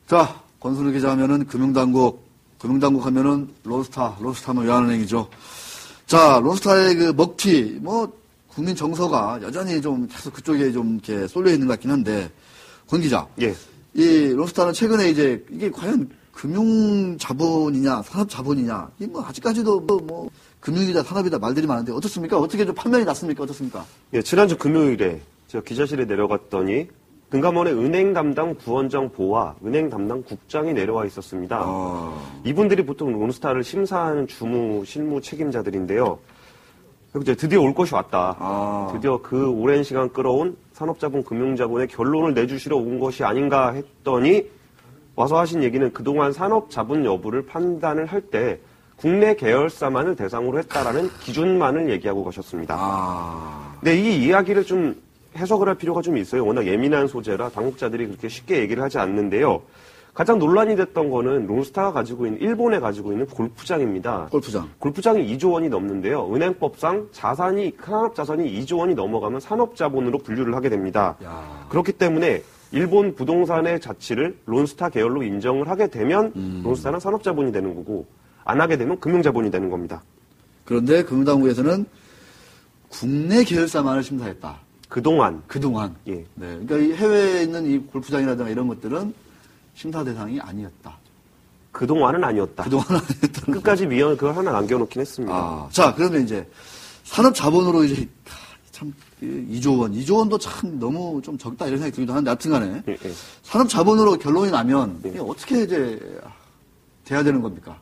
자, 권순우 기자 하면은 금융당국 하면은 론스타면 외환은행이죠. 자, 론스타의 그 먹튀, 국민 정서가 여전히 좀 계속 그쪽에 좀 이렇게 쏠려 있는 것 같긴 한데, 권 기자. 예. 이 론스타는 최근에 이제 이게 과연 금융 자본이냐, 산업 자본이냐, 이 아직까지도 금융이다, 산업이다 말들이 많은데 어떻습니까? 어떻게 좀 판명이 났습니까? 어떻습니까? 예, 지난주 금요일에 제가 기자실에 내려갔더니 금감원의 은행 담당 부원장 보와 은행 담당 국장이 내려와 있었습니다. 이분들이 보통 론스타를 심사하는 실무 책임자들인데요. 이제 드디어 올 것이 왔다. 드디어 그 오랜 시간 끌어온 산업자본, 금융자본의 결론을 내주시러 온 것이 아닌가 했더니 와서 하신 얘기는 그동안 산업자본 여부를 판단을 할 때 국내 계열사만을 대상으로 했다라는 기준만을 얘기하고 가셨습니다. 네, 이 이야기를 좀 해석을 할 필요가 좀 있어요. 워낙 예민한 소재라 당국자들이 그렇게 쉽게 얘기를 하지 않는데요. 가장 논란이 됐던 거는 론스타가 가지고 있는, 일본에 가지고 있는 골프장입니다. 골프장이 2조 원이 넘는데요. 은행법상 산업자산이 2조 원이 넘어가면 산업자본으로 분류를 하게 됩니다. 그렇기 때문에 일본 부동산의 자치를 론스타 계열로 인정을 하게 되면 론스타는 산업자본이 되는 거고, 안 하게 되면 금융자본이 되는 겁니다. 그런데 금융당국에서는 국내 계열사만을 심사했다. 그동안. 예. 네. 그러니까 이 해외에 있는 이 골프장이라든가 이런 것들은 심사 대상이 아니었다. 그동안은 아니었다. 끝까지 그걸 하나 남겨놓긴 했습니다. 자, 그러면 이제 산업자본으로 이제 참 2조 원도 참 너무 좀 적다 이런 생각이 들기도 하는데 하여튼간에 산업자본으로 결론이 나면 어떻게 이제 돼야 되는 겁니까?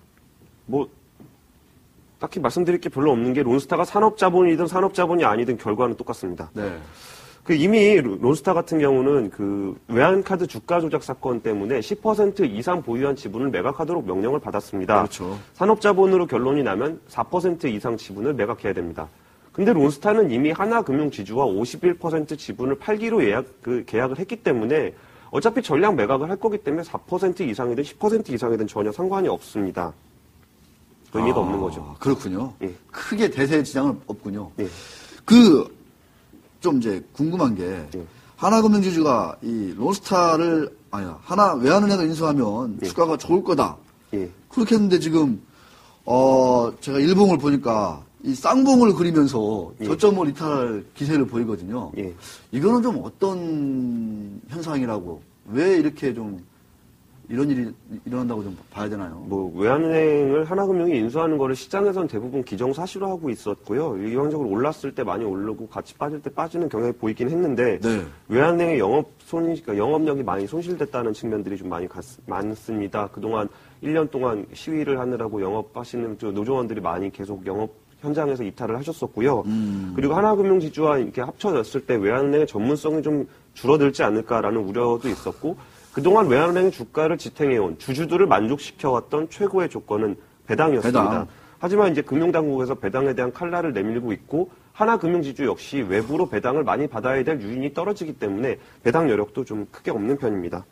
딱히 말씀드릴 게 별로 없는 게 론스타가 산업자본이든 산업자본이 아니든 결과는 똑같습니다. 네. 이미 론스타 같은 경우는 외환카드 주가 조작 사건 때문에 10% 이상 보유한 지분을 매각하도록 명령을 받았습니다. 그렇죠. 산업자본으로 결론이 나면 4% 이상 지분을 매각해야 됩니다. 근데 론스타는 이미 하나금융지주와 51% 지분을 팔기로 계약을 했기 때문에 어차피 전량 매각을 할 거기 때문에 4% 이상이든 10% 이상이든 전혀 상관이 없습니다. 의미가 없는 거죠. 그렇군요. 예. 크게 대세 지장은 없군요. 예. 좀 이제 궁금한 게, 하나금융지주가 이 론스타를, 하나 외환은행을 인수하면 주가가 좋을 거다. 그렇게 했는데 지금, 제가 일봉을 보니까 이 쌍봉을 그리면서 저점을 이탈할 기세를 보이거든요. 이거는 좀 어떤 현상이라고, 왜 이렇게 좀 이런 일이 일어난다고 좀 봐야 되나요? 외환은행을 하나금융이 인수하는 거를 시장에서는 대부분 기정사실화하고 있었고요. 일반적으로 올랐을 때 많이 오르고 같이 빠질 때 빠지는 경향이 보이긴 했는데, 외환은행의 영업력이 많이 손실됐다는 측면들이 좀 많습니다. 그동안 1년 동안 시위를 하느라고 영업하시는 노조원들이 많이 계속 영업 현장에서 이탈을 하셨었고요. 그리고 하나금융지주와 이렇게 합쳐졌을 때 외환은행의 전문성이 좀 줄어들지 않을까라는 우려도 있었고, 그동안 외환은행의 주가를 지탱해온 주주들을 만족시켜왔던 최고의 조건은 배당이었습니다. 하지만 이제 금융당국에서 배당에 대한 칼날을 내밀고 있고, 하나금융지주 역시 외부로 배당을 많이 받아야 될 유인이 떨어지기 때문에 배당 여력도 좀 크게 없는 편입니다.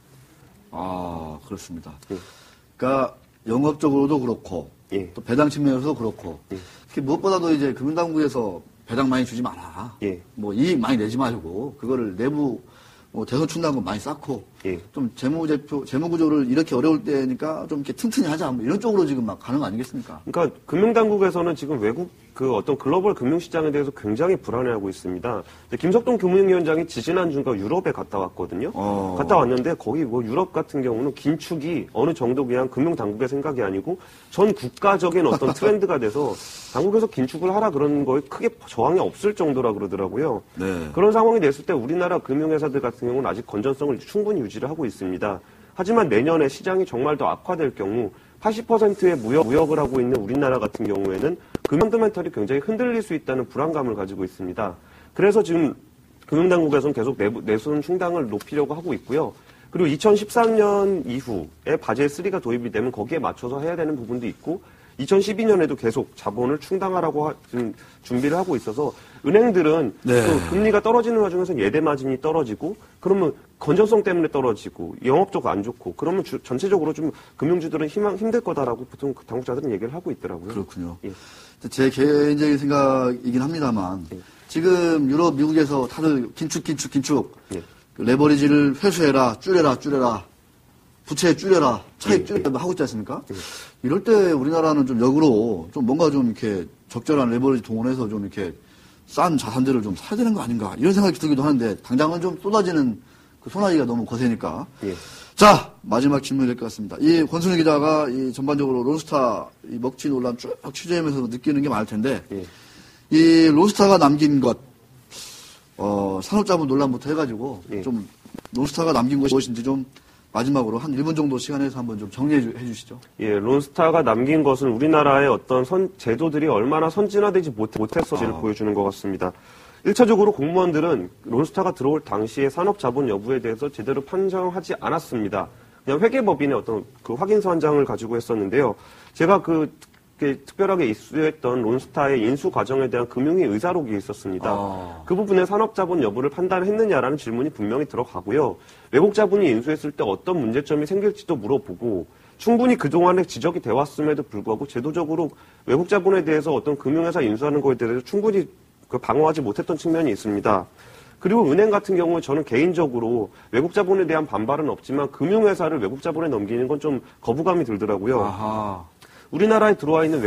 그렇습니다. 그러니까 영업적으로도 그렇고, 또 배당 측면에서도 그렇고, 특히 무엇보다도 이제 금융당국에서 배당 많이 주지 마라. 이익 많이 내지 말고, 그거를 내부 대손 충당금 많이 쌓고, 좀 재무구조를 이렇게 어려울 때니까 좀 이렇게 튼튼히 하자. 이런 쪽으로 지금 막 가는 거 아니겠습니까? 그러니까 금융당국에서는 지금 외국 어떤 글로벌 금융시장에 대해서 굉장히 불안해하고 있습니다. 김석동 금융위원장이 지지난주인가 유럽에 갔다 왔거든요. 갔다 왔는데 거기 유럽 같은 경우는 긴축이 어느 정도 그냥 금융당국의 생각이 아니고 전 국가적인 어떤 트렌드가 돼서 당국에서 긴축을 하라 그런 거에 크게 저항이 없을 정도라 그러더라고요. 그런 상황이 됐을 때 우리나라 금융회사들 같은 경우는 아직 건전성을 충분히 유지를 하고 있습니다. 하지만 내년에 시장이 정말 더 악화될 경우 80%의 무역을 하고 있는 우리나라 같은 경우에는 금융펀더멘털이 굉장히 흔들릴 수 있다는 불안감을 가지고 있습니다. 그래서 지금 금융당국에서는 계속 내손 충당을 높이려고 하고 있고요. 그리고 2013년 이후에 바젤 3가 도입이 되면 거기에 맞춰서 해야 되는 부분도 있고 2012년에도 계속 자본을 충당하라고 지금 준비를 하고 있어서 은행들은 또 금리가 떨어지는 와중에서 예대 마진이 떨어지고 그러면 건전성 때문에 떨어지고 영업적으로 안 좋고 그러면 전체적으로 좀 금융주들은 힘들 거다라고 보통 당국자들은 얘기를 하고 있더라고요. 그렇군요. 제 개인적인 생각이긴 합니다만 지금 유럽, 미국에서 다들 긴축. 레버리지를 회수해라, 줄여라. 부채 줄여라, 차익 줄여라 하고 있지 않습니까? 이럴 때 우리나라는 좀 역으로 좀 뭔가 좀 이렇게 적절한 레버리지 동원해서 좀 이렇게 싼 자산들을 좀 사야 되는 거 아닌가 이런 생각이 들기도 하는데 당장은 좀 쏟아지는 그 소나기가 너무 거세니까. 예. 자, 마지막 질문이 될 것 같습니다. 이 권순일 기자가 이 전반적으로 론스타 이 먹튀 논란 쭉 취재하면서 느끼는 게 많을 텐데, 예. 이 론스타가 남긴 것, 산업자본 논란부터 해가지고, 예. 좀, 론스타가 남긴 것이 무엇인지 좀 마지막으로 한 1분 정도 시간에서 한번 좀 정리해 주시죠. 예, 론스타가 남긴 것은 우리나라의 어떤 제도들이 얼마나 선진화되지 못했었지를 보여주는 것 같습니다. 1차적으로 공무원들은 론스타가 들어올 당시에 산업자본 여부에 대해서 제대로 판정하지 않았습니다. 그냥 회계법인의 어떤 그 확인서 한 장을 가지고 했었는데요. 제가 특별하게 이슈했던 론스타의 인수 과정에 대한 금융위 의사록이 있었습니다. 그 부분에 산업자본 여부를 판단했느냐라는 질문이 분명히 들어가고요. 외국 자본이 인수했을 때 어떤 문제점이 생길지도 물어보고 충분히 그동안에 지적이 돼 왔음에도 불구하고 제도적으로 외국 자본에 대해서 어떤 금융회사 인수하는 것에 대해서 충분히 방어하지 못했던 측면이 있습니다. 그리고 은행 같은 경우는 저는 개인적으로 외국 자본에 대한 반발은 없지만 금융회사를 외국 자본에 넘기는 건 좀 거부감이 들더라고요. 아하. 우리나라에 들어와 있는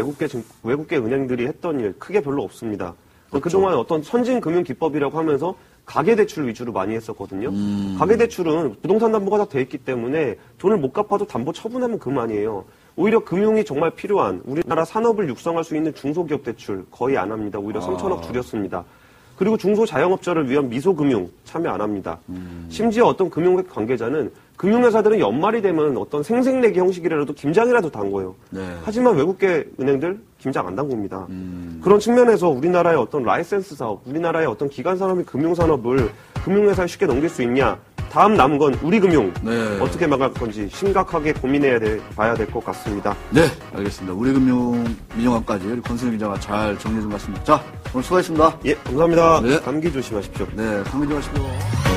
외국계 은행들이 했던 일 크게 별로 없습니다. 그렇죠. 그동안 어떤 선진 금융 기법이라고 하면서 가계대출 위주로 많이 했었거든요. 가계대출은 부동산 담보가 다 돼 있기 때문에 돈을 못 갚아도 담보 처분하면 그만이에요. 오히려 금융이 정말 필요한 우리나라 산업을 육성할 수 있는 중소기업 대출 거의 안 합니다. 오히려 3천억 줄였습니다. 그리고 중소자영업자를 위한 미소금융 참여 안 합니다. 심지어 어떤 금융 관계자는 금융회사들은 연말이 되면 어떤 생색내기 형식이라도 김장이라도 담궈요. 네. 하지만 외국계 은행들 김장 안 담굽니다. 그런 측면에서 우리나라의 어떤 라이센스 사업, 우리나라의 어떤 기관 산업이 금융 산업을 금융회사에 쉽게 넘길 수 있냐? 다음 남은 건 우리 금융 네. 어떻게 막을 건지 심각하게 봐야 될 것 같습니다. 네, 알겠습니다. 우리 금융 민영화까지 우리 권순일 기자가 잘 정리해 준 것 같습니다. 자, 오늘 수고하셨습니다. 예, 감사합니다. 네. 감기 조심하십시오. 네, 감기 조심하십시오.